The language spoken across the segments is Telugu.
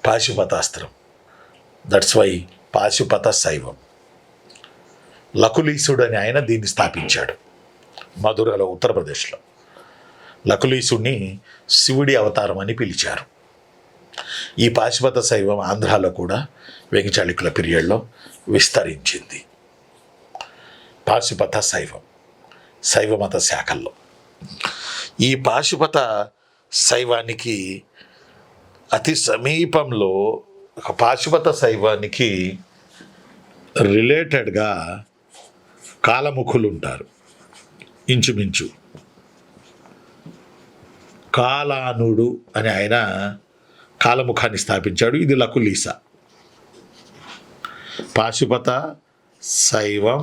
పాశుపతాస్త్రం. దట్స్ వై పాశుపత శైవం. లకులీసుడు అని ఆయన దీన్ని స్థాపించాడు మధురలో, ఉత్తరప్రదేశ్లో. లకులీసుడిని శివుడి అవతారం అని పిలిచారు. ఈ పాశుపత శైవం ఆంధ్రాలో కూడా వేంగిచాళుక్యుల పీరియడ్లో విస్తరించింది. పాశుపత శైవం శైవమత శాఖల్లో. ఈ పాశుపత శైవానికి అతి సమీపంలో ఒక పాశుపత శైవానికి రిలేటెడ్గా కాలముఖులు ఉంటారు. ఇంచుమించు కాలానుడు అని ఆయన కాలముఖాన్ని స్థాపించాడు. ఇది లకులీస. పాశుపత శైవం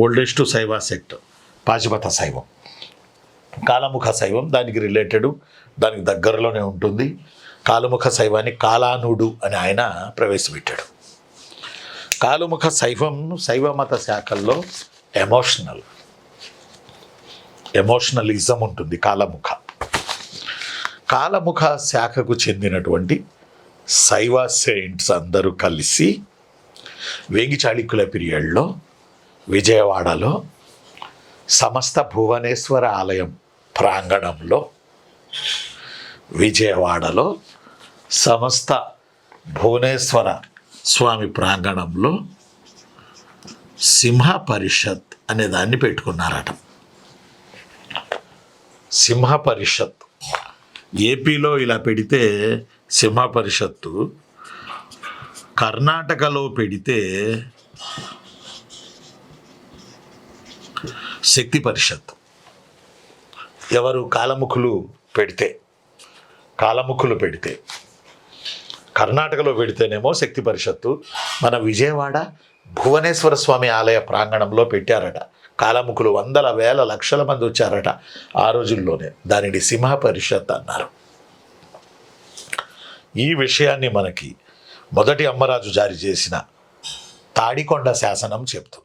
ఓల్డెస్ట్ శైవ సెక్ట్ పాశుపత శైవం. కాలముఖ శైవం దానికి రిలేటెడ్, దానికి దగ్గరలోనే ఉంటుంది. కాలముఖ శైవాన్ని కాలానుడు అని ఆయన ప్రవేశపెట్టాడు. కాలముఖ శైవం శైవమత శాఖల్లో ఎమోషనలిజం ఉంటుంది. కాలముఖ శాఖకు చెందినటువంటి శైవ సెయింట్స్ అందరూ కలిసి వేంగిచాళుక్యుల పీరియడ్లో విజయవాడలో సమస్త భువనేశ్వర ఆలయం ప్రాంగణంలో, విజయవాడలో సమస్త భువనేశ్వర స్వామి ప్రాంగణంలో సింహ పరిషత్ అనే దాన్ని పెట్టుకున్నారట. సింహ పరిషత్ ఏపీలో ఇలా పెడితే సింహ పరిషత్తు, కర్ణాటకలో పెడితే శక్తి పరిషత్. ఎవరు కాలముఖులు పెడితే కర్ణాటకలో పెడితేనేమో శక్తి పరిషత్తు, మన విజయవాడ భువనేశ్వర స్వామి ఆలయ ప్రాంగణంలో పెట్టారట. కాలముఖులు వందల వేల లక్షల మంది వచ్చారట ఆ రోజుల్లోనే. దానిని సింహ పరిషత్ అన్నారు. ఈ విషయాన్ని మనకి మొదటి అమ్మరాజు జారీ చేసిన తాడికొండ శాసనం చెప్తుంది.